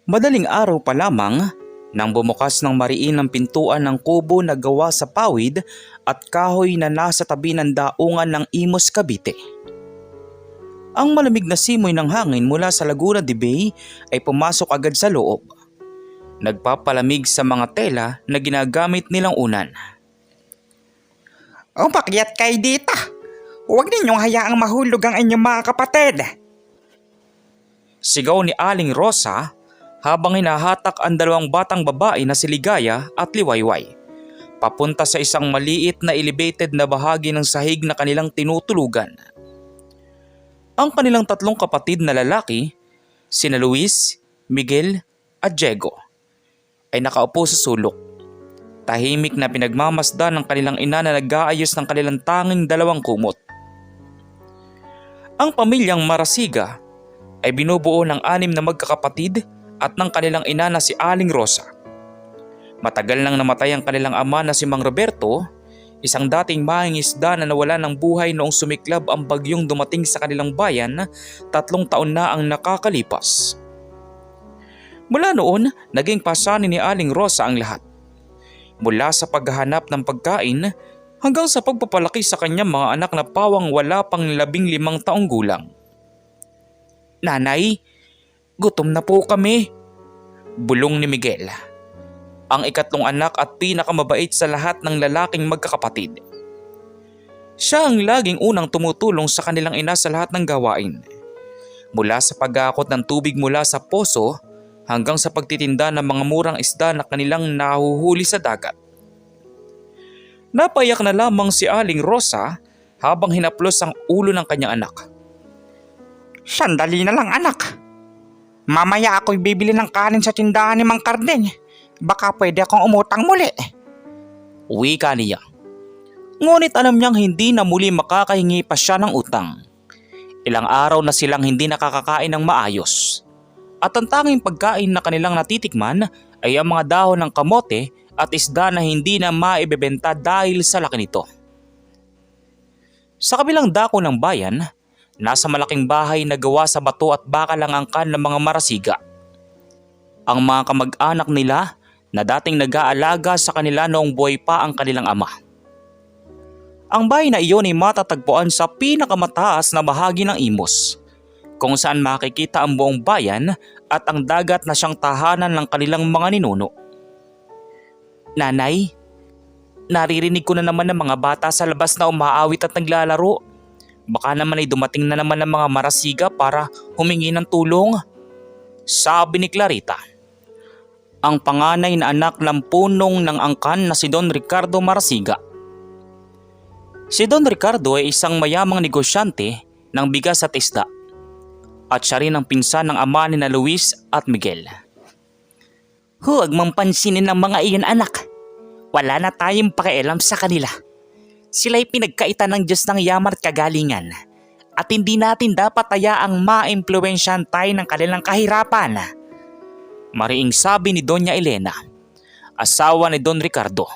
Madaling araw pa lamang nang bumukas ng mariin ang pintuan ng kubo na gawa sa pawid at kahoy na nasa tabi ng daungan ng Imus, Cavite. Ang malamig na simoy ng hangin mula sa Laguna de Bay ay pumasok agad sa loob. Nagpapalamig sa mga tela na ginagamit nilang unan. Umakyat kayo dito. Huwag ninyong hayaang mahulog ang inyong mga kapatid. Sigaw ni Aling Rosa habang hinahatak ang dalawang batang babae na si Ligaya at Liwayway papunta sa isang maliit na elevated na bahagi ng sahig na kanilang tinutulugan. Ang kanilang tatlong kapatid na lalaki, sina Luis, Miguel at Diego, ay nakaupo sa sulok. Tahimik na pinagmamasdan ng kanilang ina na nag-aayos ng kanilang tanging dalawang kumot. Ang pamilyang Marasiga ay binubuo ng 6 na magkakapatid at ng kanilang ina na si Aling Rosa. Matagal nang namatay ang kanilang ama na si Mang Roberto, isang dating mangingisda na nawala ng buhay noong sumiklab ang bagyong dumating sa kanilang bayan 3 taon na ang nakakalipas. Mula noon, naging pasanin ni Aling Rosa ang lahat. Mula sa paghahanap ng pagkain hanggang sa pagpapalaki sa kanyang mga anak na pawang wala pang 15 taong gulang. "Nanay, gutom na po kami," bulong ni Miguel, ang ikatlong anak at pinakamabait sa lahat ng lalaking magkakapatid. Siya ang laging unang tumutulong sa kanilang ina sa lahat ng gawain. Mula sa pag-aakot ng tubig mula sa poso hanggang sa pagtitinda ng mga murang isda na kanilang nahuhuli sa dagat. Napayak na lamang si Aling Rosa habang hinaplos ang ulo ng kanyang anak. Sandali na lang, anak. Mamaya ako'y bibili ng kanin sa tindahan ni Mang Carding. Baka pwede akong umutang muli. Wika niya. Ngunit alam niyang hindi na muli makakahingi pa siya ng utang. Ilang araw na silang hindi nakakakain ng maayos. At ang tanging pagkain na kanilang natitikman ay ang mga dahon ng kamote at isda na hindi na maibebenta dahil sa laki nito. Sa kabilang dako ng bayan, nasa malaking bahay na gawa sa bato at bakal ang angkan ng mga Marasiga. Ang mga kamag-anak nila na dating nag-aalaga sa kanila noong buhay pa ang kanilang ama. Ang bahay na iyon ay matatagpuan sa pinakamataas na bahagi ng Imus, kung saan makikita ang buong bayan at ang dagat na siyang tahanan ng kanilang mga ninuno. "Nanay, naririnig ko na naman ng mga bata sa labas na umaawit at naglalaro. Baka naman ay dumating na naman ng mga Marasiga para humingi ng tulong," sabi ni Clarita, ang panganay na anak ng punong ng angkan na si Don Ricardo Marasiga. Si Don Ricardo ay isang mayamang negosyante ng bigas at isda, at siya rin ang pinsan ng ama ni na Luis at Miguel. Huwag mong pansinin ng mga iyon, anak. Wala na tayong pakialam sa kanila. Sila'y pinagkaitan ng Diyos ng yaman at kagalingan, at hindi natin dapat hayaang ma-impluwensyahan tayo ng kanilang kahirapan. Mariing sabi ni Doña Elena, asawa ni Don Ricardo.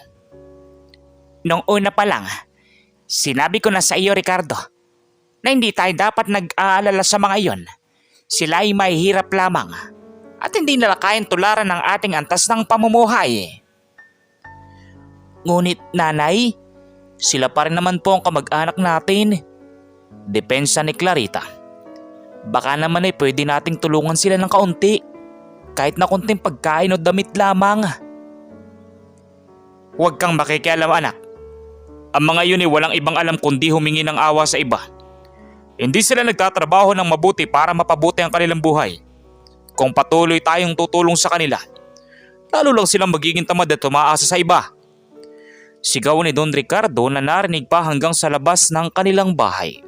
Nung una pa lang, sinabi ko na sa iyo, Ricardo, na hindi tayo dapat nag-aalala sa mga iyon. Sila ay mahihirap lamang at hindi nila kayang tularan ng ating antas ng pamumuhay. Ngunit nanay, sila pa rin naman po ang kamag-anak natin. Depensa ni Clarita. Baka naman ay pwede nating tulungan sila ng kaunti, kahit na kunting pagkain o damit lamang. Huwag kang makikialam, anak. Ang mga yun ay walang ibang alam kundi humingi ng awa sa iba. Hindi sila nagtatrabaho ng mabuti para mapabuti ang kanilang buhay. Kung patuloy tayong tutulong sa kanila, lalo lang silang magiging tamad at tumaasa sa iba. Sigaw ni Don Ricardo na narinig pa hanggang sa labas ng kanilang bahay.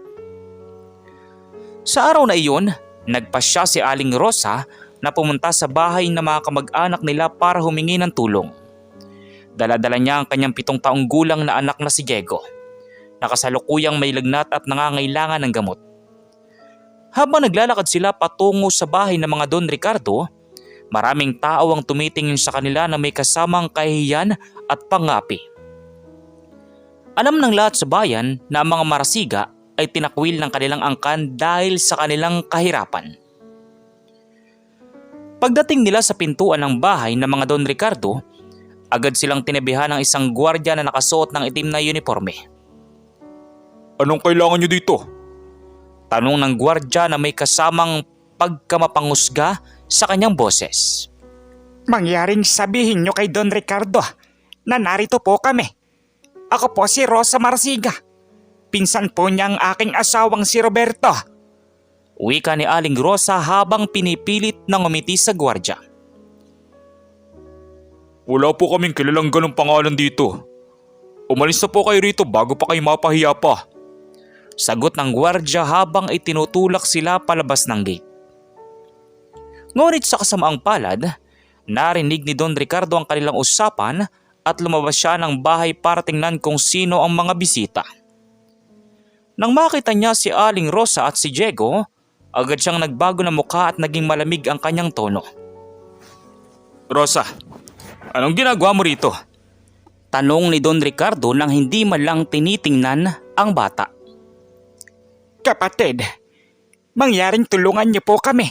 Sa araw na iyon, nagpasya si Aling Rosa na pumunta sa bahay ng mga kamag-anak nila para humingi ng tulong. Dala-dala niya ang kanyang 7 taong gulang na anak na si Diego, na kasalukuyang may lagnat at nangangailangan ng gamot. Habang naglalakad sila patungo sa bahay ng mga Don Ricardo, maraming tao ang tumitingin sa kanila na may kasamang kahihiyan at pangapi. Alam ng lahat sa bayan na ang mga Marasiga ay tinakwil ng kanilang angkan dahil sa kanilang kahirapan. Pagdating nila sa pintuan ng bahay ng mga Don Ricardo, agad silang tinabihan ng isang gwardiya na nakasuot ng itim na uniforme. Anong kailangan nyo dito? Tanong ng gwardiya na may kasamang pagkamapangusga sa kanyang boses. Mangyaring sabihin nyo kay Don Ricardo na narito po kami. Ako po si Rosa Marsiga. Pinsan po niya ang aking asawang si Roberto. Wika ni Aling Rosa habang pinipilit na ngumiti sa gwardiya. Wala po kaming kilalang ganong pangalan dito. Umalis na po kayo rito bago pa kayo mapahiya pa. Sagot ng gwardiya habang itinutulak sila palabas ng gate. Ngunit sa kasamaang palad, narinig ni Don Ricardo ang kanilang usapan at lumabas siya ng bahay para tingnan kung sino ang mga bisita. Nang makita niya si Aling Rosa at si Diego, agad siyang nagbago ng mukha at naging malamig ang kanyang tono. Rosa, anong ginagawa mo rito? Tanong ni Don Ricardo nang hindi man lang tinitingnan ang bata. Kapatid, mangyaring tulungan niyo po kami.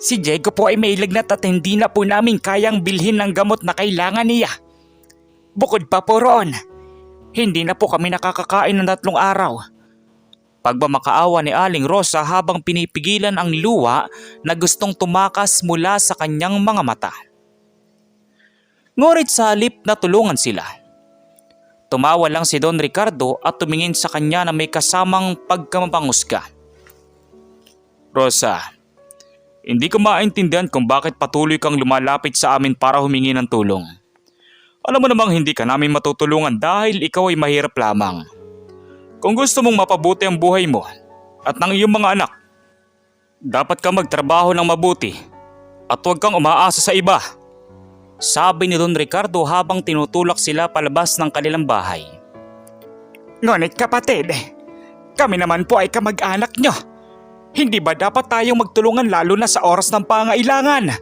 Si Diego po ay may lagnat at hindi na po namin kayang bilhin ng gamot na kailangan niya. Bukod pa po roon, hindi na po kami nakakakain ng 3 araw. Pagmamakaawa ni Aling Rosa habang pinipigilan ang luha na gustong tumakas mula sa kanyang mga mata. Ngunit sa halip na tulungan sila, tumawa lang si Don Ricardo at tumingin sa kanya na may kasamang pagkamapangusga. Rosa, hindi ko maintindihan kung bakit patuloy kang lumalapit sa amin para humingi ng tulong. Alam mo namang hindi ka namin matutulungan dahil ikaw ay mahirap lamang. Kung gusto mong mapabuti ang buhay mo at ng iyong mga anak, dapat ka magtrabaho ng mabuti at huwag kang umaasa sa iba. Sabi ni Don Ricardo habang tinutulak sila palabas ng kanilang bahay. Ngunit kapatid, kami naman po ay kamag-anak nyo. Hindi ba dapat tayong magtulungan lalo na sa oras ng pangailangan?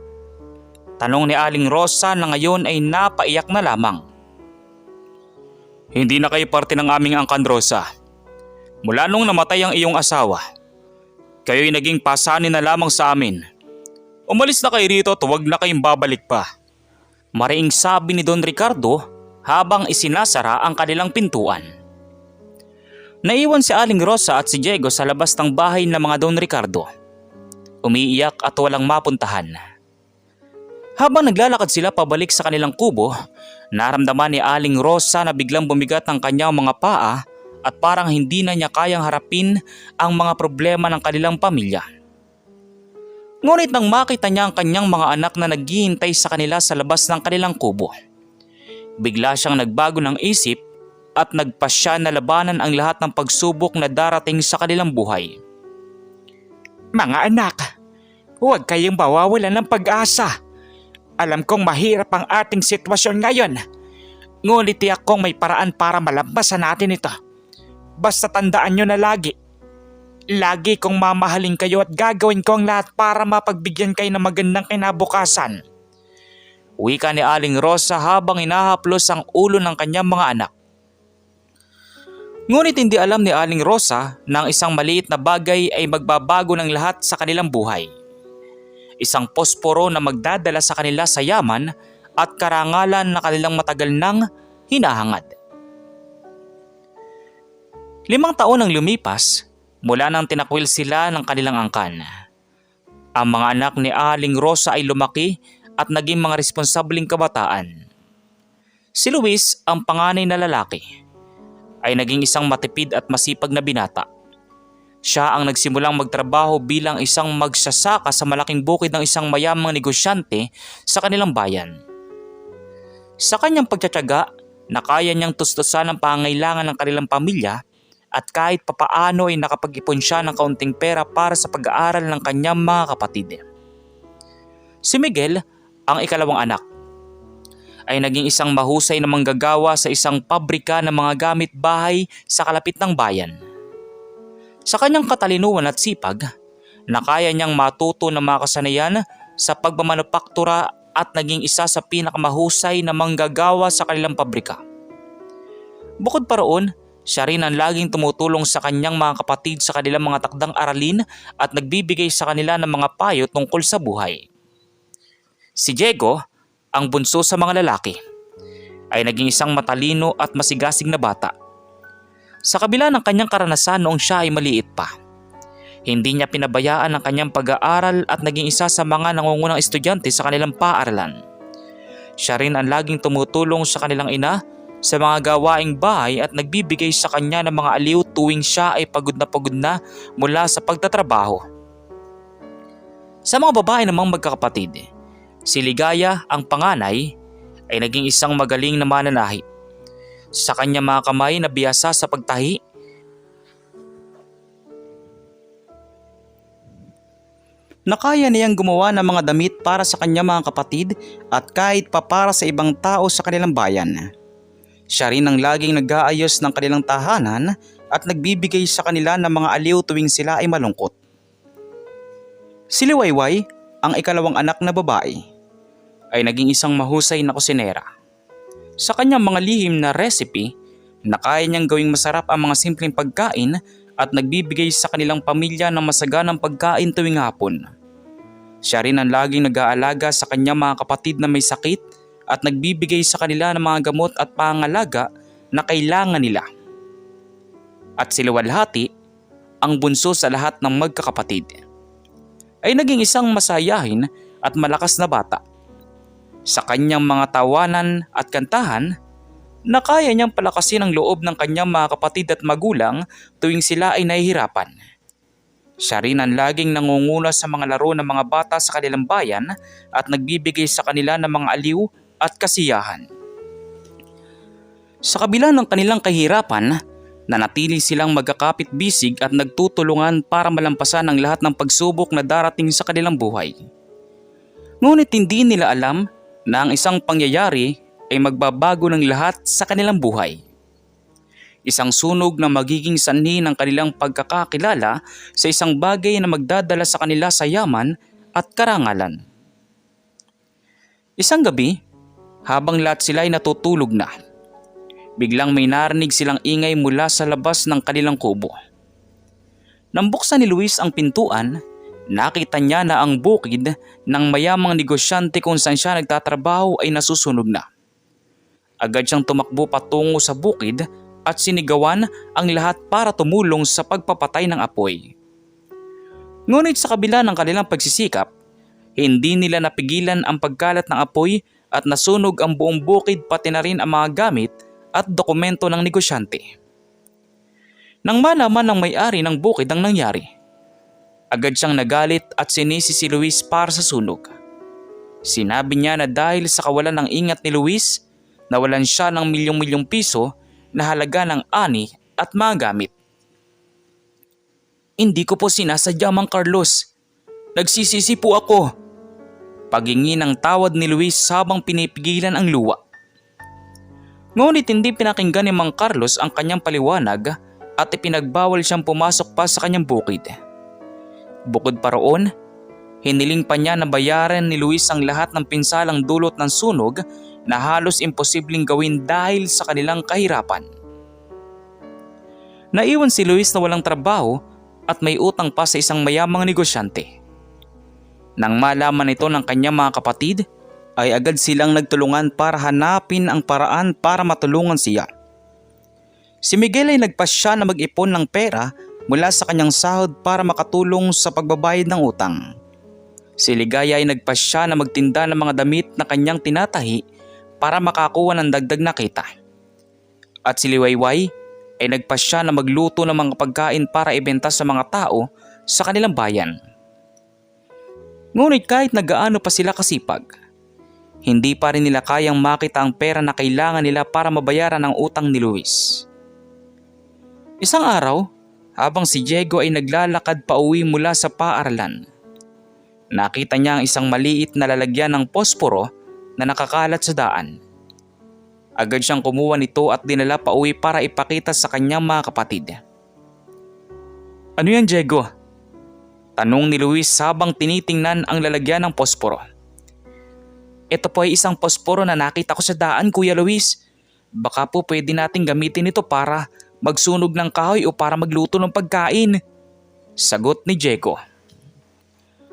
Tanong ni Aling Rosa na ngayon ay napaiyak na lamang. Hindi na kayo parte ng aming angkan, Rosa. Mula nung namatay ang iyong asawa, kayo'y naging pasanin na lamang sa amin. Umalis na kayo rito at huwag na kayong babalik pa. Mariing sabi ni Don Ricardo habang isinasara ang kanilang pintuan. Naiwan si Aling Rosa at si Diego sa labas ng bahay ng mga Don Ricardo. Umiiyak at walang mapuntahan. Habang naglalakad sila pabalik sa kanilang kubo, naramdaman ni Aling Rosa na biglang bumigat ang kanyang mga paa at parang hindi na niya kayang harapin ang mga problema ng kanilang pamilya. Ngunit nang makita niya ang kanyang mga anak na naghihintay sa kanila sa labas ng kanilang kubo, bigla siyang nagbago ng isip at nagpasya na labanan ang lahat ng pagsubok na darating sa kanilang buhay. Mga anak, huwag kayong mawawalan ng pag-asa. Alam kong mahirap ang ating sitwasyon ngayon. Ngunit tiyak kong may paraan para malampasan natin ito. Basta tandaan nyo na lagi kong mamahalin kayo at gagawin ko ang lahat para mapagbigyan kayo ng magandang kinabukasan. Wika ni Aling Rosa habang inahaplos ang ulo ng kanyang mga anak. Ngunit hindi alam ni Aling Rosa na ang isang maliit na bagay ay magbabago ng lahat sa kanilang buhay. Isang posporo na magdadala sa kanila sa yaman at karangalan na kanilang matagal nang hinahangad. 5 taon ang lumipas mula nang tinakwil sila ng kanilang angkan. Ang mga anak ni Aling Rosa ay lumaki at naging mga responsabling kabataan. Si Luis, ang panganay na lalaki, ay naging isang matipid at masipag na binata. Siya ang nagsimulang magtrabaho bilang isang magsasaka sa malaking bukid ng isang mayamang negosyante sa kanilang bayan. Sa kanyang pagtsatsaga, na kaya niyang tustusan ang pangangailangan ng kanilang pamilya at kahit papaano ay nakapag-ipon siya ng kaunting pera para sa pag-aaral ng kanyang mga kapatid. Si Miguel, ang ikalawang anak, ay naging isang mahusay na manggagawa sa isang pabrika ng mga gamit bahay sa kalapit ng bayan. Sa kanyang katalinuhan at sipag, na kaya niyang matuto ng mga kasanayan sa pagmamanupaktura at naging isa sa pinakamahusay na manggagawa sa kanilang pabrika. Bukod pa roon, siya rin ang laging tumutulong sa kanyang mga kapatid sa kanilang mga takdang aralin at nagbibigay sa kanila ng mga payo tungkol sa buhay. Si Diego, ang bunso sa mga lalaki, ay naging isang matalino at masigasig na bata. Sa kabila ng kanyang karanasan noong siya ay maliit pa, hindi niya pinabayaan ang kanyang pag-aaral at naging isa sa mga nangungunang estudyante sa kanilang paaralan. Siya rin ang laging tumutulong sa kanilang ina sa mga gawaing bahay at nagbibigay sa kanya ng mga aliw tuwing siya ay pagod na mula sa pagtatrabaho. Sa mga babae namang magkakapatid, si Ligaya, ang panganay, ay naging isang magaling na mananahi. Sa kanyang mga kamay na biyasa sa pagtahi, nakaya niyang gumawa ng mga damit para sa kanyang mga kapatid at kahit pa para sa ibang tao sa kanilang bayan. Siya rin ang laging nag-aayos ng kanilang tahanan at nagbibigay sa kanila ng mga aliw tuwing sila ay malungkot. Si Liwayway, ang ikalawang anak na babae, ay naging isang mahusay na kusinera. Sa kanyang mga lihim na recipe, nakaya niyang gawing masarap ang mga simpleng pagkain at nagbibigay sa kanilang pamilya ng masaganang pagkain tuwing hapon. Siya rin ang laging nag-aalaga sa kanyang mga kapatid na may sakit at nagbibigay sa kanila ng mga gamot at pangalaga na kailangan nila. At si Luwalhati, ang bunso sa lahat ng magkakapatid, ay naging isang masayahin at malakas na bata. Sa kanyang mga tawanan at kantahan, na kaya niyang palakasin ang loob ng kanyang mga kapatid at magulang tuwing sila ay nahihirapan. Siya rin ang laging nangunguna sa mga laro ng mga bata sa kanilang bayan at nagbibigay sa kanila ng mga aliw at kasiyahan. Sa kabila ng kanilang kahirapan, nanatili silang magkakapit-bisig at nagtutulungan para malampasan ang lahat ng pagsubok na darating sa kanilang buhay. Ngunit hindi nila alam na ang isang pangyayari ay magbabago ng lahat sa kanilang buhay. Isang sunog na magiging sanhi ng kanilang pagkakakilala sa isang bagay na magdadala sa kanila sa yaman at karangalan. Isang gabi, habang lahat sila ay natutulog na, biglang may narinig silang ingay mula sa labas ng kanilang kubo. Nang buksan ni Luis ang pintuan, nakita niya na ang bukid ng mayamang negosyante kung saan siya nagtatrabaho ay nasusunog na. Agad siyang tumakbo patungo sa bukid at sinigawan ang lahat para tumulong sa pagpapatay ng apoy. Ngunit sa kabila ng kanilang pagsisikap, hindi nila napigilan ang pagkalat ng apoy at nasunog ang buong bukid pati na rin ang mga gamit at dokumento ng negosyante. Nang malaman ng may-ari ng bukid ang nangyari, agad siyang nagalit at sinisi si Luis para sa sunog. Sinabi niya na dahil sa kawalan ng ingat ni Luis, nawalan siya ng milyong-milyong piso na halaga ng ani at mga gamit. "Hindi ko po sinasadya, Mang Carlos. Nagsisisi po ako." Paghingi ng tawad ni Luis habang pinipigilan ang luwa. Ngunit hindi pinakinggan ni Mang Carlos ang kanyang paliwanag at ipinagbawal siyang pumasok pa sa kanyang bukid. Bukod pa roon, hiniling pa niya na bayaran ni Luis ang lahat ng pinsalang dulot ng sunog na halos imposibleng gawin dahil sa kanilang kahirapan. Naiwan si Luis na walang trabaho at may utang pa sa isang mayamang negosyante. Nang malaman ito ng kanyang mga kapatid, ay agad silang nagtulungan para hanapin ang paraan para matulungan siya. Si Miguel ay nagpasya na mag-ipon ng pera mula sa kanyang sahod para makatulong sa pagbabayad ng utang. Si Ligaya ay nagpasya na magtinda ng mga damit na kanyang tinatahi para makakuha ng dagdag na kita. At si Liwayway ay nagpasya na magluto ng mga pagkain para ibenta sa mga tao sa kanilang bayan. Ngunit kahit nagaano pa sila kasipag, hindi pa rin nila kayang makita ang pera na kailangan nila para mabayaran ang utang ni Luis. Isang araw, habang si Diego ay naglalakad pa uwi mula sa paaralan, nakita niya ang isang maliit na lalagyan ng posporo na nakakalat sa daan. Agad siyang kumuha nito at dinala pa uwi para ipakita sa kanyang mga kapatid. "Ano yan, Diego?" tanong ni Luis habang tinitingnan ang lalagyan ng posporo. "Ito po ay isang posporo na nakita ko sa daan, Kuya Luis. Baka po pwede nating gamitin ito para magsunog ng kahoy o para magluto ng pagkain," sagot ni Diego.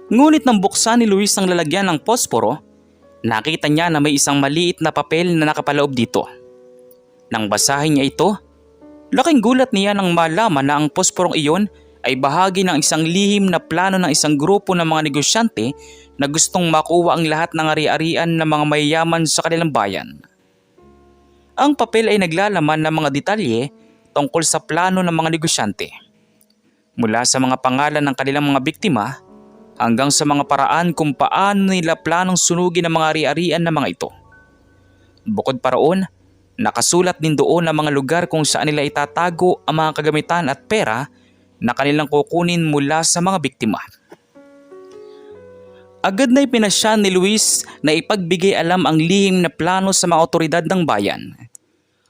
Ngunit nang buksan ni Luis ang lalagyan ng posporo, Nakita niya na may isang maliit na papel na nakapaloob dito. Nang basahin niya ito, laking gulat niya nang malaman na ang posporong iyon ay bahagi ng isang lihim na plano ng isang grupo ng mga negosyante na gustong makuha ang lahat ng ari-arian ng mga mayayaman sa kanilang bayan. Ang papel ay naglalaman ng mga detalye tungkol sa plano ng mga negosyante. Mula sa mga pangalan ng kanilang mga biktima hanggang sa mga paraan kung paano nila planong sunugin ang mga ari-arian ng mga ito. Bukod pa roon, nakasulat din doon ang mga lugar kung saan nila itatago ang mga kagamitan at pera na kanilang kukunin mula sa mga biktima. Agad na ipinasya ni Luis na ipagbigay alam ang lihim na plano sa mga otoridad ng bayan.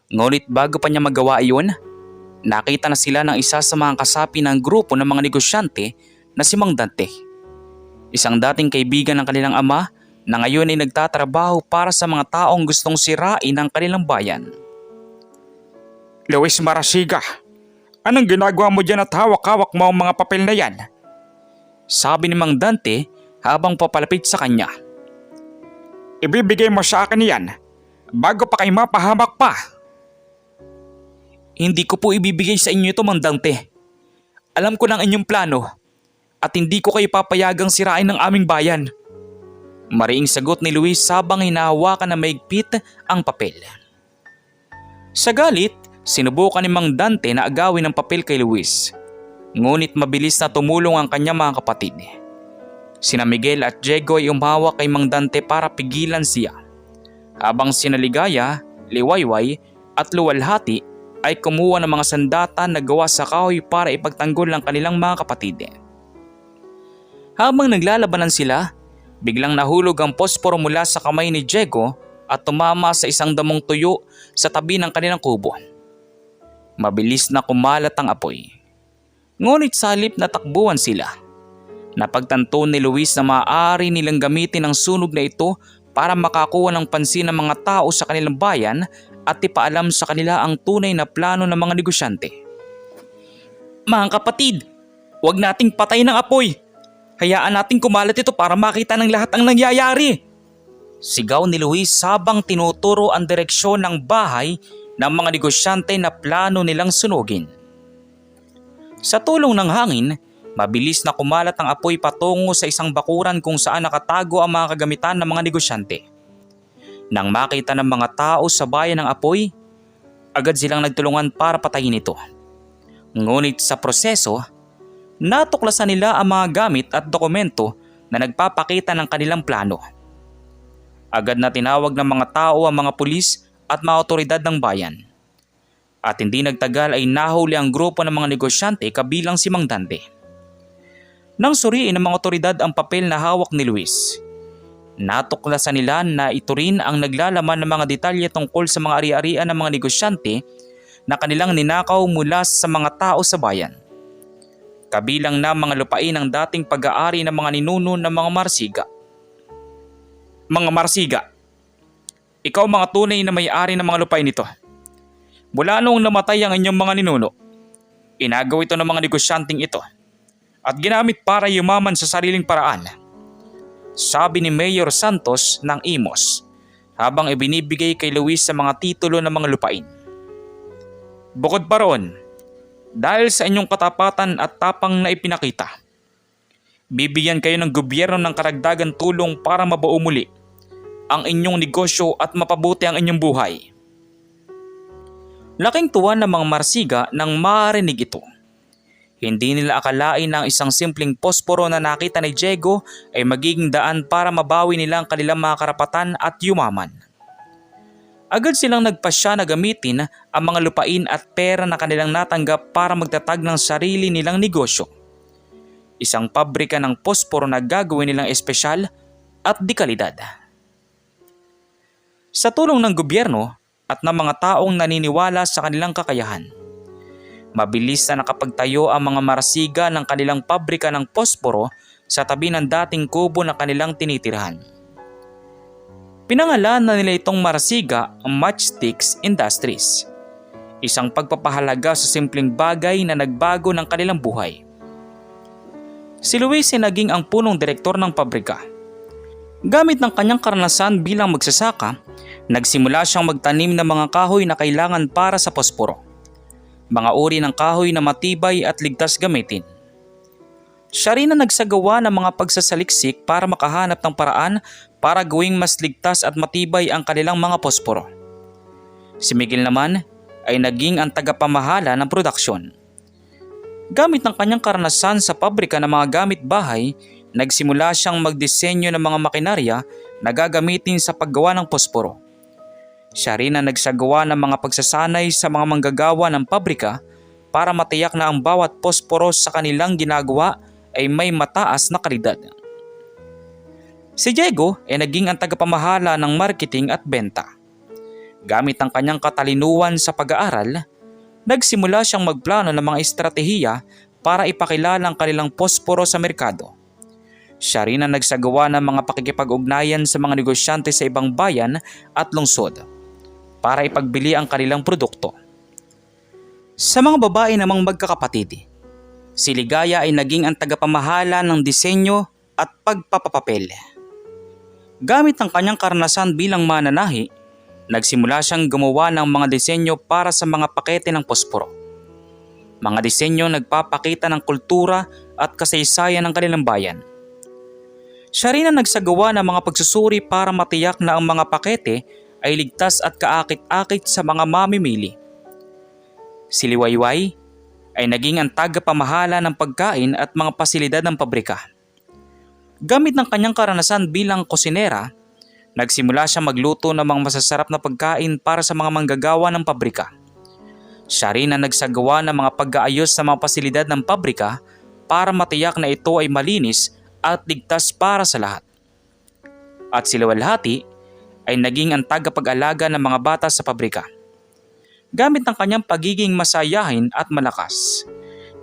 Ngunit bago pa niya magawa iyon, nakita na sila ng isa sa mga kasapi ng grupo ng mga negosyante na si Mang Dante. Isang dating kaibigan ng kanilang ama na ngayon ay nagtatrabaho para sa mga taong gustong sirain ang kanilang bayan. Luis Marasiga, anong ginagawa mo dyan at hawak-hawak mo ang mga papel na yan? Sabi ni Mang Dante habang papalapit sa kanya. Ibibigay mo sa akin yan bago pa kayo mapahamak pa. Hindi ko po ibibigay sa inyo ito, Mang Dante. Alam ko ng inyong plano at hindi ko kayo papayagang sirain ng aming bayan. Mariing sagot ni Luis habang hinahawakan na maigpit ang papel. Sa galit, sinubukan ni Mang Dante na agawin ang papel kay Luis. Ngunit mabilis na tumulong ang kanyang mga kapatid. Sina Miguel at Diego ay umawak kay Mang Dante para pigilan siya. Habang sina Ligaya, Liwayway at Luwalhati ay kumuha ng mga sandata na gawa sa kahoy para ipagtanggol ang kanilang mga kapatid. Habang naglalabanan sila, biglang nahulog ang posporo mula sa kamay ni Diego at tumama sa isang damong tuyo sa tabi ng kanilang kubo. Mabilis na kumalat ang apoy. Ngunit sa halip na takbuhan sila, napagtanto ni Luis na maaari nilang gamitin ang sunog na ito para makakuha ng pansin ng mga tao sa kanilang bayan at ipaalam sa kanila ang tunay na plano ng mga negosyante. Mga kapatid, huwag nating patayin ang apoy. Hayaan nating kumalat ito para makita ng lahat ang nangyayari. Sigaw ni Luis habang tinuturo ang direksyon ng bahay ng mga negosyante na plano nilang sunugin. Sa tulong ng hangin, mabilis na kumalat ang apoy patungo sa isang bakuran kung saan nakatago ang mga kagamitan ng mga negosyante. Nang makita ng mga tao sa bayan ng apoy, agad silang nagtulungan para patayin ito. Ngunit sa proseso, natuklasan nila ang mga gamit at dokumento na nagpapakita ng kanilang plano. Agad na tinawag ng mga tao ang mga pulis at mga otoridad ng bayan. At hindi nagtagal ay nahuli ang grupo ng mga negosyante kabilang si Mang Dante. Nang suriin ng mga otoridad ang papel na hawak ni Luis, natuklasan nila na ito rin ang naglalaman ng mga detalye tungkol sa mga ari-arian ng mga negosyante na kanilang ninakaw mula sa mga tao sa bayan. Kabilang na mga lupain ng dating pag-aari ng mga ninuno ng mga Marsiga. Mga Marsiga, ikaw mga tunay na may-ari ng mga lupain nito. Mula noong namatay ang inyong mga ninuno, inagaw ito ng mga negosyanteng ito at ginamit para yumaman sa sariling paraan. Sabi ni Mayor Santos ng Imos habang ibinibigay kay Luis sa mga titulo ng mga lupain. Bukod pa roon, dahil sa inyong katapatan at tapang na ipinakita, bibigyan kayo ng gobyerno ng karagdagan tulong para mabuo muli ang inyong negosyo at mapabuti ang inyong buhay. Laking tuwa ng mga Marsiga nang marinig ito. Hindi nila akalain na ang isang simpleng posporo na nakita ni Diego ay magiging daan para mabawi nila ang kanilang mga karapatan at yumaman. Agad silang nagpasya na gamitin ang mga lupain at pera na kanilang natanggap para magtatag ng sarili nilang negosyo. Isang pabrika ng posporo na gagawin nilang espesyal at di kalidad. Sa tulong ng gobyerno at ng mga taong naniniwala sa kanilang kakayahan, mabilis na nakapagtayo ang mga Marsiga ng kanilang pabrika ng posporo sa tabi ng dating kubo na kanilang tinitirhan. Pinangalanan nila itong Marsiga ang Matchsticks Industries, isang pagpapahalaga sa simpleng bagay na nagbago ng kanilang buhay. Si Luis ay naging ang punong direktor ng pabrika. Gamit ng kanyang karanasan bilang magsasaka, nagsimula siyang magtanim ng mga kahoy na kailangan para sa posporo. Mga uri ng kahoy na matibay at ligtas gamitin. Siya rin ang nagsagawa ng mga pagsasaliksik para makahanap ng paraan para gawing mas ligtas at matibay ang kanilang mga posporo. Si Miguel naman ay naging ang tagapamahala ng produksyon. Gamit ng kanyang karanasan sa pabrika ng mga gamit bahay, nagsimula siyang magdisenyo ng mga makinarya na gagamitin sa paggawa ng posporo. Siya rin ang nagsagawa ng mga pagsasanay sa mga manggagawa ng pabrika para matiyak na ang bawat posporo sa kanilang ginagawa ay may mataas na kalidad. Si Diego ay naging ang tagapamahala ng marketing at benta. Gamit ang kanyang katalinuhan sa pag-aaral, nagsimula siyang magplano ng mga estratehiya para ipakilala ang kanilang posporo sa merkado. Siya rin ang nagsagawa ng mga pakikipag-ugnayan sa mga negosyante sa ibang bayan at lungsod para ipagbili ang kanilang produkto. Sa mga babae namang magkakapatid, si Ligaya ay naging ang tagapamahala ng disenyo at pagpapapapel. Gamit ang kanyang karanasan bilang mananahi, nagsimula siyang gumawa ng mga disenyo para sa mga pakete ng posporo. Mga disenyo nagpapakita ng kultura at kasaysayan ng kanilang bayan. Siya rin ang nagsagawa ng mga pagsusuri para matiyak na ang mga pakete ay ligtas at kaakit-akit sa mga mamimili. Si Liwayway ay naging ang tagapamahala ng pagkain at mga pasilidad ng pabrika. Gamit ng kanyang karanasan bilang kusinera, nagsimula siya magluto ng mga masasarap na pagkain para sa mga manggagawa ng pabrika. Siya rin ang nagsagawa ng mga pag-aayos sa mga pasilidad ng pabrika para matiyak na ito ay malinis at ligtas para sa lahat. At si Luwalhati ay naging ang tagapag-alaga ng mga bata sa pabrika. Gamit ng kanyang pagiging masayahin at malakas,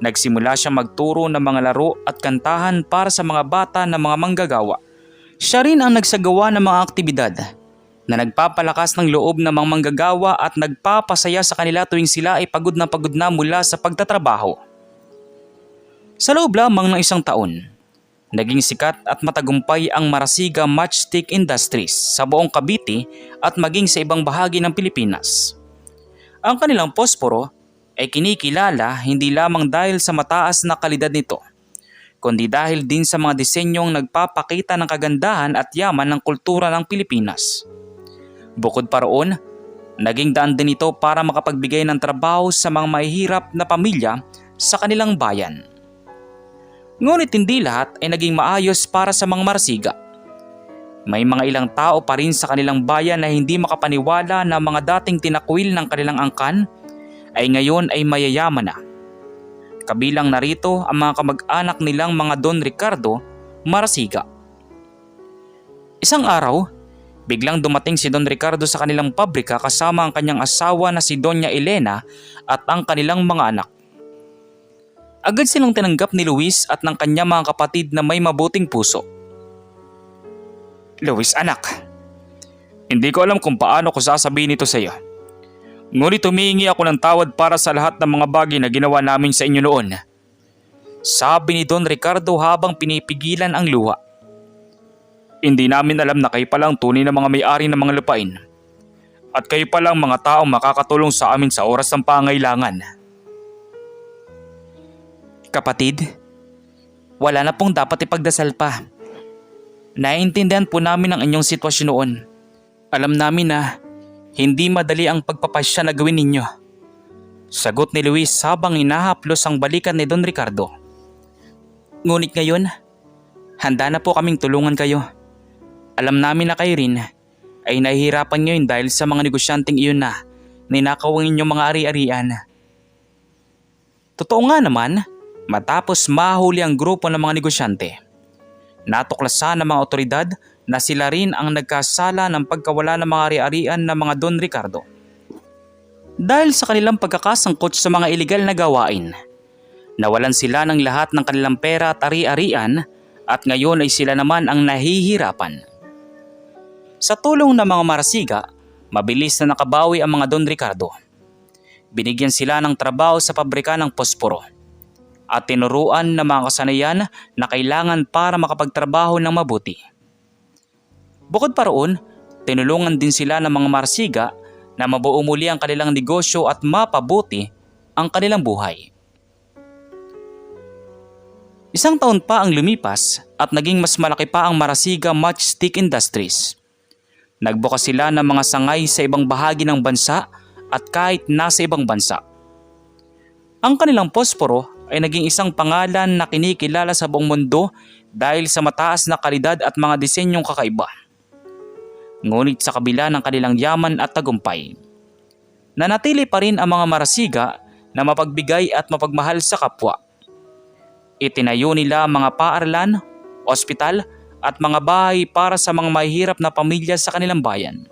nagsimula siya magturo ng mga laro at kantahan para sa mga bata na mga manggagawa. Siya rin ang nagsagawa ng mga aktibidad na nagpapalakas ng loob ng mga manggagawa at nagpapasaya sa kanila tuwing sila ay pagod na mula sa pagtatrabaho. Sa loob lamang ng isang taon, naging sikat at matagumpay ang Marasiga Matchstick Industries sa buong Cavite at maging sa ibang bahagi ng Pilipinas. Ang kanilang posporo ay kinikilala hindi lamang dahil sa mataas na kalidad nito, kundi dahil din sa mga disenyong nagpapakita ng kagandahan at yaman ng kultura ng Pilipinas. Bukod pa roon, naging daan din ito para makapagbigay ng trabaho sa mga mahihirap na pamilya sa kanilang bayan. Ngunit hindi lahat ay naging maayos para sa mga Marasiga. May mga ilang tao pa rin sa kanilang bayan na hindi makapaniwala na mga dating tinakwil ng kanilang angkan ay ngayon ay mayayaman na. Kabilang narito ang mga kamag-anak nilang mga Don Ricardo Marasiga. Isang araw, biglang dumating si Don Ricardo sa kanilang pabrika kasama ang kanyang asawa na si Doña Elena at ang kanilang mga anak. Agad silang tinanggap ni Luis at ng kanyang mga kapatid na may mabuting puso. Luis anak, hindi ko alam kung paano ko sasabihin ito sa iyo. Ngunit humihingi ako ng tawad para sa lahat ng mga bagay na ginawa namin sa inyo noon. Sabi ni Don Ricardo habang pinipigilan ang luha. Hindi namin alam na kayo pala ang tunay na mga may-ari ng mga lupain. At kayo pala ang mga taong makakatulong sa amin sa oras ng pangailangan. Kapatid, wala na pong dapat ipagdasal pa. Naiintindihan po namin ang inyong sitwasyon noon. Alam namin na hindi madali ang pagpapasya na gawin ninyo. Sagot ni Luis habang hinahaplos ang balikan ni Don Ricardo. Ngunit ngayon, handa na po kaming tulungan kayo. Alam namin na kayo rin ay nahihirapan ngayon dahil sa mga negosyanteng iyon na ninakaw ang inyong mga ari-arian. Totoo nga naman, matapos mahuli ang grupo ng mga negosyante, natuklasan ng mga otoridad na sila rin ang nagkasala ng pagkawala ng mga ari-arian ng mga Don Ricardo. Dahil sa kanilang pagkakasangkot sa mga ilegal na gawain, nawalan sila ng lahat ng kanilang pera at ari-arian at ngayon ay sila naman ang nahihirapan. Sa tulong ng mga Marasiga, mabilis na nakabawi ang mga Don Ricardo. Binigyan sila ng trabaho sa pabrika ng posporo at tinuruan ng mga kasanayan na kailangan para makapagtrabaho ng mabuti. Bukod pa roon, tinulungan din sila ng mga Marsiga na mabuo muli ang kanilang negosyo at mapabuti ang kanilang buhay. Isang taon pa ang lumipas at naging mas malaki pa ang Marasiga Matchstick Industries. Nagbukas sila ng mga sangay sa ibang bahagi ng bansa at kahit nasa ibang bansa. Ang kanilang posporo ay naging isang pangalan na kinikilala sa buong mundo dahil sa mataas na kalidad at mga disenyong kakaiba. Ngunit sa kabila ng kanilang yaman at tagumpay, nanatili pa rin ang mga Marasiga na mapagbigay at mapagmahal sa kapwa. Itinayo nila ang mga paaralan, ospital at mga bahay para sa mga mahihirap na pamilya sa kanilang bayan.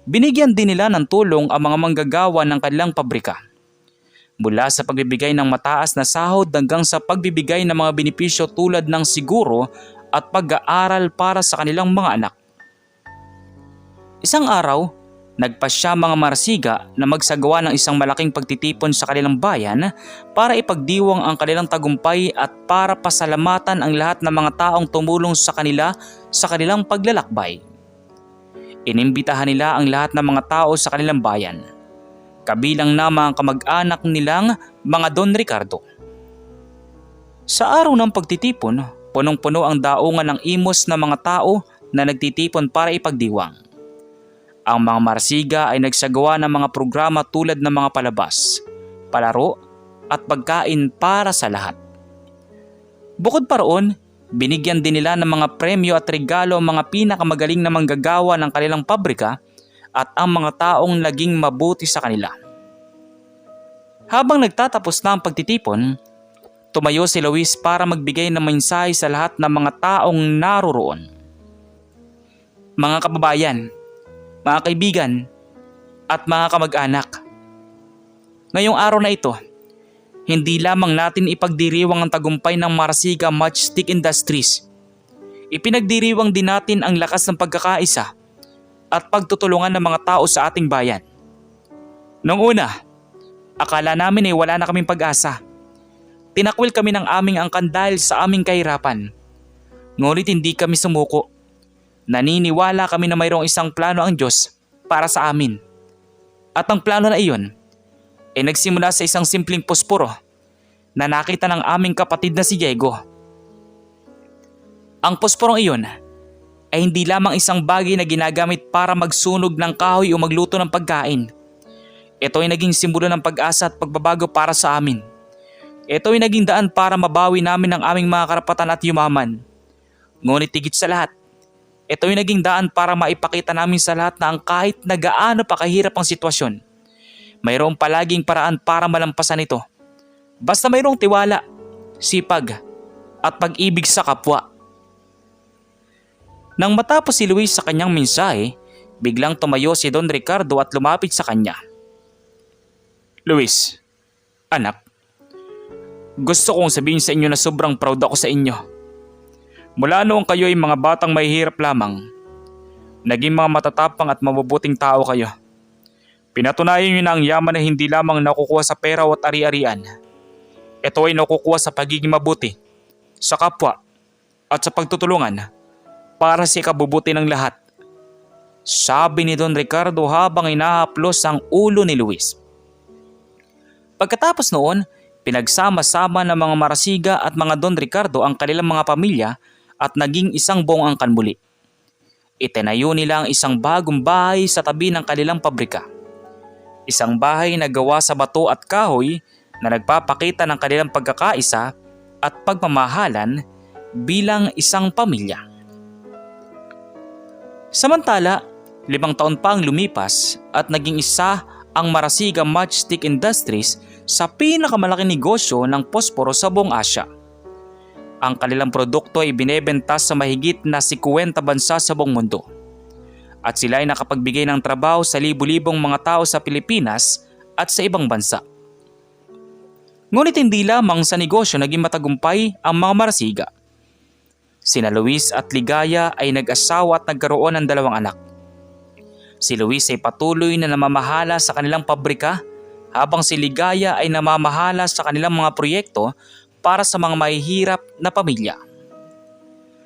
Binigyan din nila ng tulong ang mga manggagawa ng kanilang pabrika. Mula sa pagbibigay ng mataas na sahod hanggang sa pagbibigay ng mga benepisyo tulad ng siguro at pag-aaral para sa kanilang mga anak. Isang araw, nagpasya mga Marsiga na magsagawa ng isang malaking pagtitipon sa kanilang bayan para ipagdiwang ang kanilang tagumpay at para pasalamatan ang lahat ng mga taong tumulong sa kanila sa kanilang paglalakbay. Inimbitahan nila ang lahat ng mga tao sa kanilang bayan, kabilang na mga kamag-anak nilang mga Don Ricardo. Sa araw ng pagtitipon, punong-puno ang daungan ng imos na mga tao na nagtitipon para ipagdiwang. Ang mga Marsiga ay nagsagawa ng mga programa tulad ng mga palabas, palaro at pagkain para sa lahat. Bukod pa roon, binigyan din nila ng mga premyo at regalo ang mga pinakamagaling na manggagawa ng kanilang pabrika at ang mga taong naging mabuti sa kanila. Habang nagtatapos na ang pagtitipon, tumayo si Luis para magbigay ng mensahe sa lahat ng mga taong naroroon. Mga kababayan, mga kaibigan, at mga kamag-anak. Ngayong araw na ito, hindi lamang natin ipagdiriwang ang tagumpay ng Marasiga Matchstick Industries. Ipinagdiriwang din natin ang lakas ng pagkakaisa at pagtutulungan ng mga tao sa ating bayan. Noong una, akala namin ay wala na kaming pag-asa. Tinakwil kami ng aming angkan dahil sa aming kahirapan. Ngunit hindi kami sumuko. Naniniwala kami na mayroong isang plano ang Diyos para sa amin. At ang plano na iyon ay nagsimula sa isang simpleng posporo na nakita ng aming kapatid na si Diego. Ang posporong iyon ay hindi lamang isang bagay na ginagamit para magsunog ng kahoy o magluto ng pagkain. Ito ay naging simbolo ng pag-asa at pagbabago para sa amin. Ito ay naging daan para mabawi namin ang aming mga karapatan at yumaman. Ngunit higit sa lahat, ito ay naging daan para maipakita namin sa lahat na ang kahit na gaano pa kahirap ang sitwasyon, mayroong palaging paraan para malampasan ito. Basta mayroong tiwala, sipag, at pag-ibig sa kapwa. Nang matapos si Luis sa kanyang mensahe, biglang tumayo si Don Ricardo at lumapit sa kanya. Luis, anak, gusto kong sabihin sa inyo na sobrang proud ako sa inyo. Mula noong kayo ay mga batang mahihirap lamang, naging mga matatapang at mabubuting tao kayo. Pinatunayan niyo na ang yaman na hindi lamang nakukuha sa pera o ari-arian. Ito ay nakukuha sa pagiging mabuti, sa kapwa, at sa pagtutulungan para sa ikabubuti ng lahat. Sabi ni Don Ricardo habang inahaplos ang ulo ni Luis. Pagkatapos noon, pinagsama-sama ng mga Marasiga at mga Don Ricardo ang kanilang mga pamilya at naging isang buong angkan muli. Itinayo nila ang isang bagong bahay sa tabi ng kanilang pabrika. Isang bahay na gawa sa bato at kahoy na nagpapakita ng kanilang pagkakaisa at pagmamahalan bilang isang pamilya. Samantala, 5 taon pa ang lumipas at naging isa ang Marasiga Matchstick Industries sa pinakamalaking negosyo ng posporo sa buong Asya. Ang kanilang produkto ay binebenta sa mahigit na 50 bansa sa buong mundo. At sila ay nakapagbigay ng trabaho sa libu-libong mga tao sa Pilipinas at sa ibang bansa. Ngunit hindi lamang sa negosyo naging matagumpay ang mga Marasiga. Sina Luis at Ligaya ay nag-asawa at nagkaroon ng 2 anak. Si Luis ay patuloy na namamahala sa kanilang pabrika habang si Ligaya ay namamahala sa kanilang mga proyekto para sa mga mahihirap na pamilya.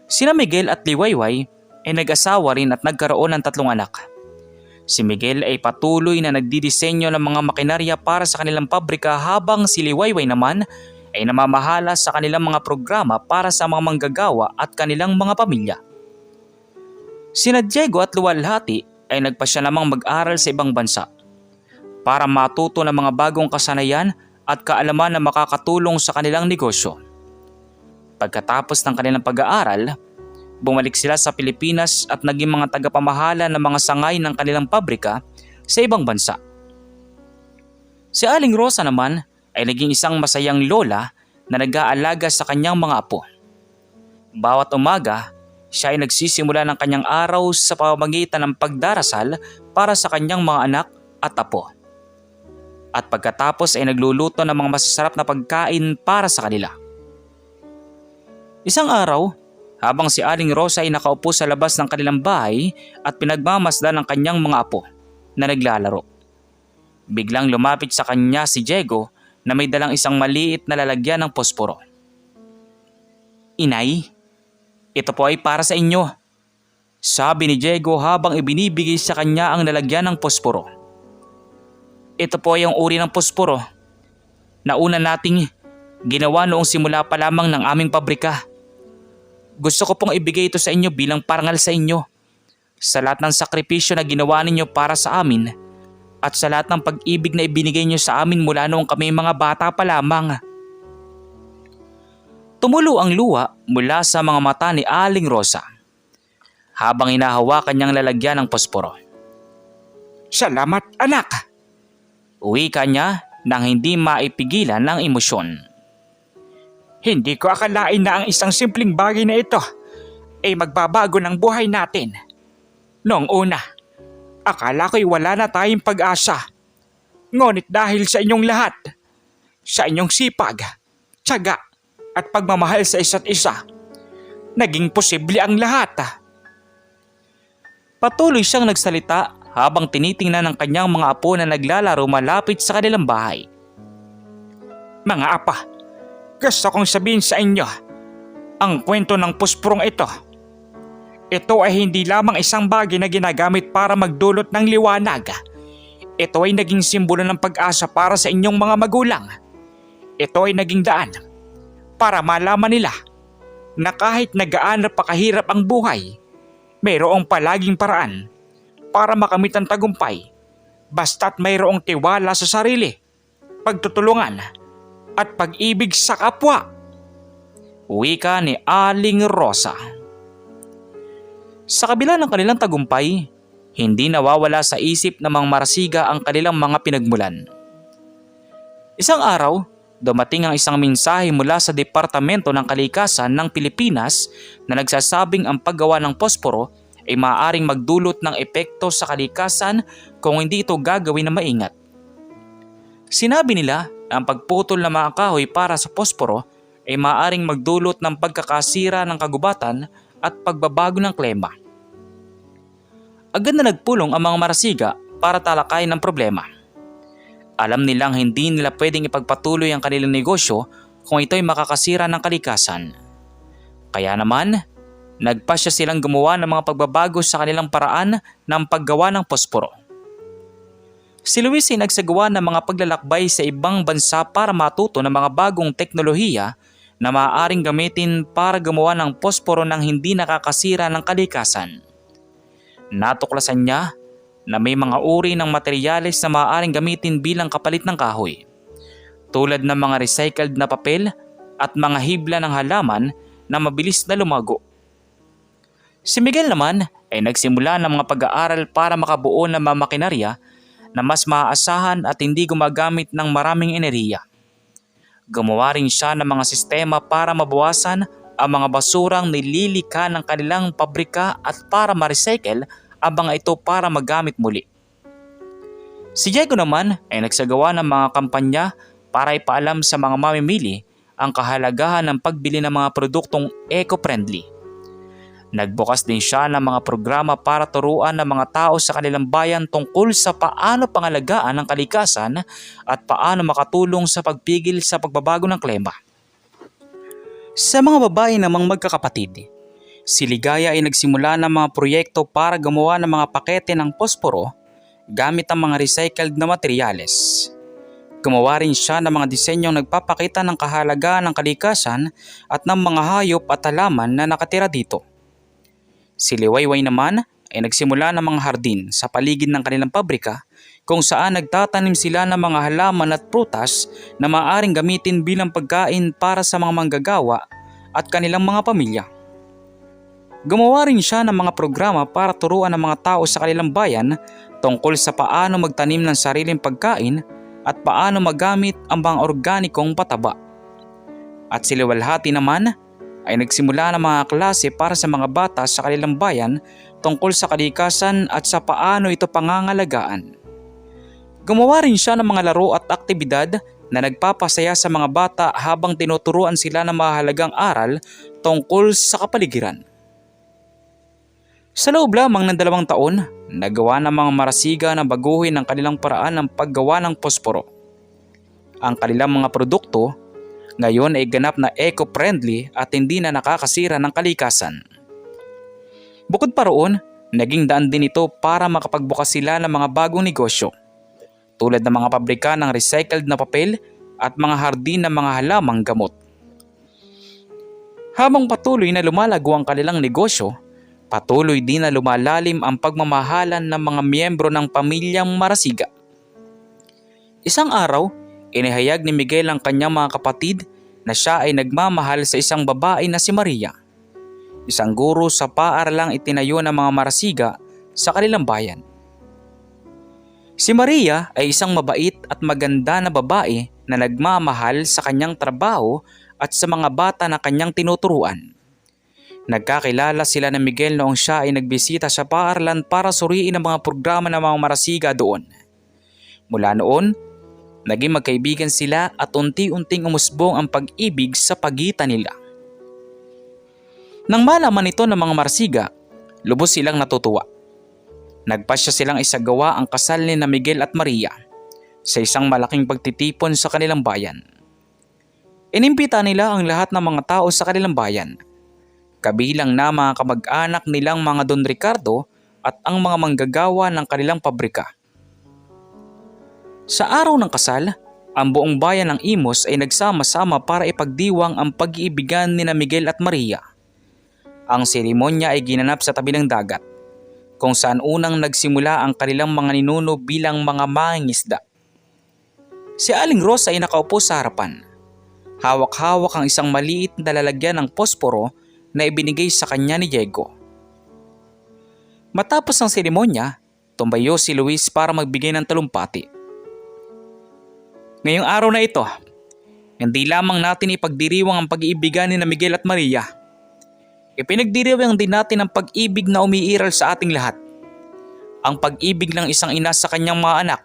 Sina Miguel at Liwayway ay nag-asawa rin at nagkaroon ng 3 anak. Si Miguel ay patuloy na nagdidisenyo ng mga makinarya para sa kanilang pabrika habang si Liwayway naman ay namamahala sa kanilang mga programa para sa mga manggagawa at kanilang mga pamilya. Sina Diego at Luwalhati ay nagpasya namang mag-aral sa ibang bansa para matuto ng mga bagong kasanayan at kaalaman na makakatulong sa kanilang negosyo. Pagkatapos ng kanilang pag-aaral, bumalik sila sa Pilipinas at naging mga tagapamahala ng mga sangay ng kanilang pabrika sa ibang bansa. Si Aling Rosa naman ay naging isang masayang lola na nag-aalaga sa kanyang mga apo. Bawat umaga, siya ay nagsisimula ng kanyang araw sa pamamagitan ng pagdarasal para sa kanyang mga anak at apo. At pagkatapos ay nagluluto ng mga masasarap na pagkain para sa kanila. Isang araw, habang si Aling Rosa ay nakaupo sa labas ng kanilang bahay at pinagmamasdan ng kanyang mga apo na naglalaro, biglang lumapit sa kanya si Diego na may dalang isang maliit na lalagyan ng posporo. "Inay, ito po ay para sa inyo," sabi ni Diego habang ibinibigay sa kanya ang lalagyan ng posporo. "Ito po ay ang uri ng posporo na una nating ginawa noong simula pa lamang ng aming pabrika. Gusto ko pong ibigay ito sa inyo bilang parangal sa inyo, sa lahat ng sakripisyo na ginawa ninyo para sa amin at sa lahat ng pag-ibig na ibinigay niyo sa amin mula noong kami mga bata pa lamang." Tumulo ang luha mula sa mga mata ni Aling Rosa habang hinahawakan niyang lalagyan ng posporo. Salamat anak! Wika niya nang hindi maipigilan ng emosyon. Hindi ko akalain na ang isang simpleng bagay na ito ay magbabago ng buhay natin. Noong una, akala ko'y wala na tayong pag-asa. Ngunit dahil sa inyong lahat, sa inyong sipag, tiyaga at pagmamahal sa isa't isa, naging posible ang lahat. Patuloy siyang nagsalita habang tinitingnan ng kanyang mga apo na naglalaro malapit sa kanilang bahay. Mga apa, gusto kong sabihin sa inyo ang kwento ng puspurong ito. Ito ay hindi lamang isang bagay na ginagamit para magdulot ng liwanag. Ito ay naging simbolo ng pag-asa para sa inyong mga magulang. Ito ay naging daan para malaman nila na kahit nagaano pa kahirap ang buhay, mayroong palaging paraan para makamit ang tagumpay basta't mayroong tiwala sa sarili, pagtutulungan at pag-ibig sa kapwa. Wika ni Aling Rosa. Sa kabila ng kanilang tagumpay, hindi nawawala sa isip ng mga Marasiga ang kanilang mga pinagmulan. Isang araw, dumating ang isang mensahe mula sa Departamento ng Kalikasan ng Pilipinas na nagsasabing ang paggawa ng posporo ay maaaring magdulot ng epekto sa kalikasan kung hindi ito gagawin na maingat. Sinabi nila na ang pagputol ng mga kahoy para sa posporo ay maaaring magdulot ng pagkakasira ng kagubatan at pagbabago ng klima. Agad na nagpulong ang mga Marasiga para talakayin ang problema. Alam nilang hindi nila pwedeng ipagpatuloy ang kanilang negosyo kung ito'y makakasira ng kalikasan. Kaya naman, nagpasya silang gumawa ng mga pagbabago sa kanilang paraan ng paggawa ng posporo. Si Luis ay nagsagawa ng mga paglalakbay sa ibang bansa para matuto ng mga bagong teknolohiya na maaaring gamitin para gumawa ng posporo nang hindi nakakasira ng kalikasan. Natuklasan niya na may mga uri ng materyales na maaaring gamitin bilang kapalit ng kahoy, tulad ng mga recycled na papel at mga hibla ng halaman na mabilis na lumago. Si Miguel naman ay nagsimula ng mga pag-aaral para makabuo ng mga makinarya na mas maaasahan at hindi gumagamit ng maraming enerhiya. Gumawa rin siya ng mga sistema para mabawasan ang mga basurang nililika ng kanilang pabrika at para ma-recycle ang mga ito para magamit muli. Si Diego naman ay nagsagawa ng mga kampanya para ipaalam sa mga mamimili ang kahalagahan ng pagbili ng mga produktong eco-friendly. Nagbukas din siya ng mga programa para turuan ng mga tao sa kanilang bayan tungkol sa paano pangalagaan ang kalikasan at paano makatulong sa pagpigil sa pagbabago ng klima. Sa mga babae namang magkakapatid, Si Ligaya ay nagsimula ng mga proyekto para gumawa ng mga pakete ng posporo gamit ang mga recycled na materyales. Gumawa rin siya ng mga disenyong nagpapakita ng kahalagahan ng kalikasan at ng mga hayop at halaman na nakatira dito. Si Liwayway naman ay nagsimula ng mga hardin sa paligid ng kanilang pabrika kung saan nagtatanim sila ng mga halaman at prutas na maaaring gamitin bilang pagkain para sa mga manggagawa at kanilang mga pamilya. Gumawa rin siya ng mga programa para turuan ang mga tao sa kanilang bayan tungkol sa paano magtanim ng sariling pagkain at paano magamit ang mga organikong pataba. At si Liwalhati naman ay nagsimula ng mga klase para sa mga bata sa kanilang bayan tungkol sa kalikasan at sa paano ito pangangalagaan. Gumawa rin siya ng mga laro at aktibidad na nagpapasaya sa mga bata habang tinuturuan sila ng mahalagang aral tungkol sa kapaligiran. Sa loob lamang ng 2 taon, nagawa ng mga Marasiga na baguhin ang kanilang paraan ng paggawa ng posporo. Ang kanilang mga produkto ngayon ay ganap na eco-friendly at hindi na nakakasira ng kalikasan. Bukod pa roon, naging daan din ito para makapagbukas sila ng mga bagong negosyo, tulad ng mga pabrika ng recycled na papel at mga hardin ng mga halamang gamot. Habang patuloy na lumalago ang kanilang negosyo, patuloy din na lumalalim ang pagmamahalan ng mga miyembro ng pamilyang Marasiga. Isang araw, inihayag ni Miguel ang kanyang mga kapatid na siya ay nagmamahal sa isang babae na si Maria, isang guro sa paaralang itinayo ng mga Marasiga sa kanilang bayan. Si Maria ay isang mabait at maganda na babae na nagmamahal sa kanyang trabaho at sa mga bata na kanyang tinuturuan. Nagkakilala sila ng Miguel noong siya ay nagbisita sa paaralan para suriin ang mga programa ng mga Marasiga doon. Mula noon, naging magkaibigan sila at unti-unting umusbong ang pag-ibig sa pagitan nila. Nang malaman ito ng mga Marasiga, lubos silang natutuwa. Nagpasya silang isagawa ang kasal ni na Miguel at Maria sa isang malaking pagtitipon sa kanilang bayan. Inimbita nila ang lahat ng mga tao sa kanilang bayan, kabilang na mga kamag-anak nilang mga Don Ricardo at ang mga manggagawa ng kanilang pabrika. Sa araw ng kasal, ang buong bayan ng Imos ay nagsama-sama para ipagdiwang ang pag-iibigan ni na Miguel at Maria. Ang seremonya ay ginanap sa tabi ng dagat, kung saan unang nagsimula ang kanilang mga ninuno bilang mga mangingisda. Si Aling Rosa ay nakaupo sa harapan. Hawak-hawak ang isang maliit na lalagyan ng posporo na ibinigay sa kanya ni Diego. Matapos ang seremonya, tumbayo si Luis para magbigay ng talumpati. Ngayong araw na ito, hindi lamang natin ipagdiriwang ang pag-iibigan ni na Miguel at Maria. Ipinagdiriwang din natin ang pag-ibig na umiiral sa ating lahat. Ang pag-ibig ng isang ina sa kanyang mga anak.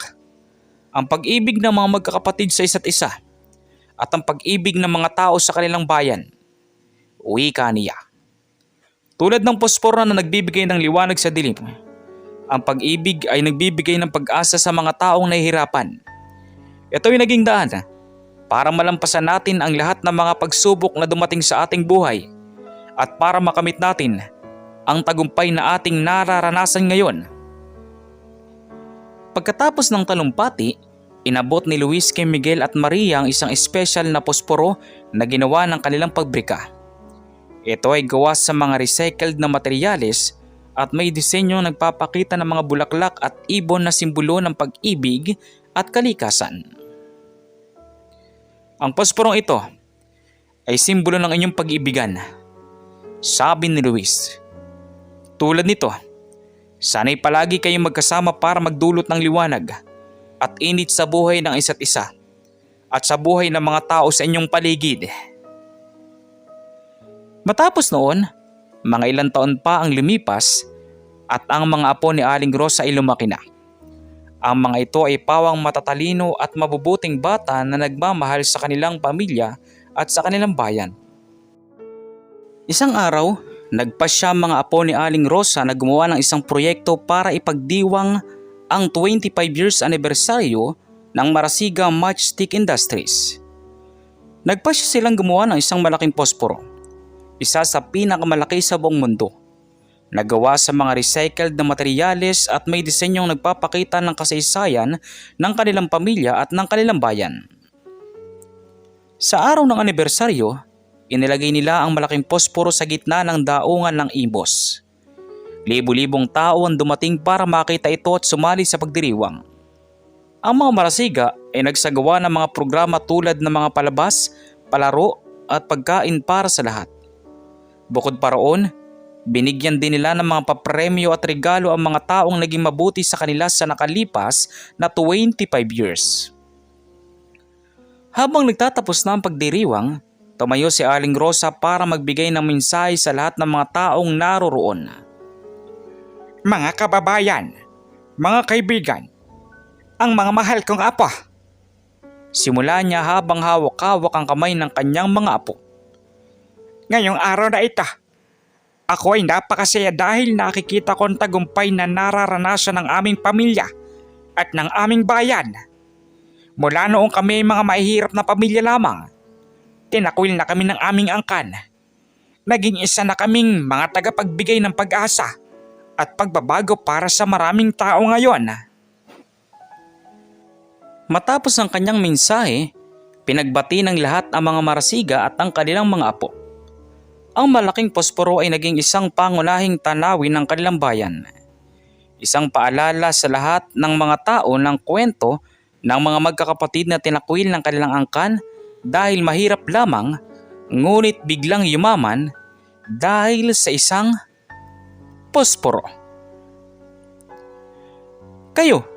Ang pag-ibig ng mga magkakapatid sa isa't isa. At ang pag-ibig ng mga tao sa kanilang bayan. Wika niya. Tulad ng posporo na nagbibigay ng liwanag sa dilim, ang pag-ibig ay nagbibigay ng pag-asa sa mga taong nahihirapan. Ito ay naging daan para malampasan natin ang lahat ng mga pagsubok na dumating sa ating buhay at para makamit natin ang tagumpay na ating nararanasan ngayon. Pagkatapos ng talumpati, inabot ni Luis kay Miguel at Maria ang isang espesyal na posporo na ginawa ng kanilang pabrika. Ito ay gawa sa mga recycled na materyales at may disenyo nagpapakita ng mga bulaklak at ibon na simbolo ng pag-ibig at kalikasan. Ang posporong ito ay simbolo ng inyong pag-ibigan, sabi ni Luis. Tulad nito, sana'y palagi kayong magkasama para magdulot ng liwanag at init sa buhay ng isa't isa at sa buhay ng mga tao sa inyong paligid. Matapos noon, mga ilang taon pa ang lumipas at ang mga apo ni Aling Rosa ay lumaki na. Ang mga ito ay pawang matatalino at mabubuting bata na nagmamahal sa kanilang pamilya at sa kanilang bayan. Isang araw, nagpasya mga apo ni Aling Rosa na gumawa ng isang proyekto para ipagdiwang ang 25 years anibersaryo ng Marasiga Matchstick Industries. Nagpasya silang gumawa ng isang malaking posporo. isa sa pinakamalaki sa buong mundo. Nagawa sa mga recycled na materyales at may disenyong nagpapakita ng kasaysayan ng kanilang pamilya at ng kanilang bayan. Sa araw ng anibersaryo, inilagay nila ang malaking posporo sa gitna ng daungan ng Imus. Libo-libong tao ang dumating para makita ito at sumali sa pagdiriwang. Ang mga marasiga ay nagsagawa ng mga programa tulad ng mga palabas, palaro at pagkain para sa lahat. Bukod pa roon, binigyan din nila ng mga papremyo at regalo ang mga taong naging mabuti sa kanila sa nakalipas na 25 years. Habang nagtatapos na ang pagdiriwang, tumayo si Aling Rosa para magbigay ng mensahe sa lahat ng mga taong naroroon. Mga kababayan, mga kaibigan, ang mga mahal kong apo. Simula niya habang hawak-hawak ang kamay ng kanyang mga apo. Ngayong araw na ito, ako ay napakasaya dahil nakikita ko ang tagumpay na nararanasan ng aming pamilya at ng aming bayan. Mula noong kami ay mga mahihirap na pamilya lamang, tinakwil na kami ng aming angkan. Naging isa na kaming mga tagapagbigay ng pag-asa at pagbabago para sa maraming tao ngayon. Matapos ang kanyang mensahe, pinagbati ng lahat ang mga marasiga at ang kanilang mga apo. Ang malaking posporo ay naging isang pangunahing tanawin ng kanilang bayan. Isang paalala sa lahat ng mga tao ng kwento ng mga magkakapatid na tinakwil ng kanilang angkan dahil mahirap lamang, ngunit biglang yumaman dahil sa isang posporo. Kayo,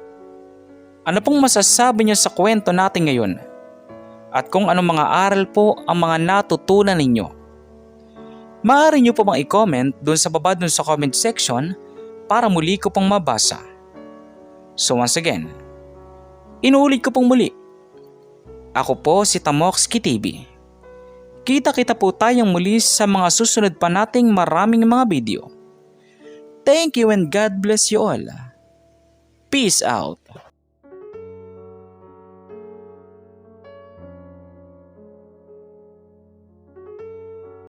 ano pong masasabi niyo sa kwento natin ngayon? At kung anong mga aral po ang mga natutunan ninyo? Maaari niyo po bang i-comment dun sa baba dun sa comment section para muli ko pong mabasa. So once again, inuulit ko pong muli. Ako po si Tamoxki TV. Kita-kita po tayong muli sa mga susunod pa nating maraming mga video. Thank you and God bless you all. Peace out.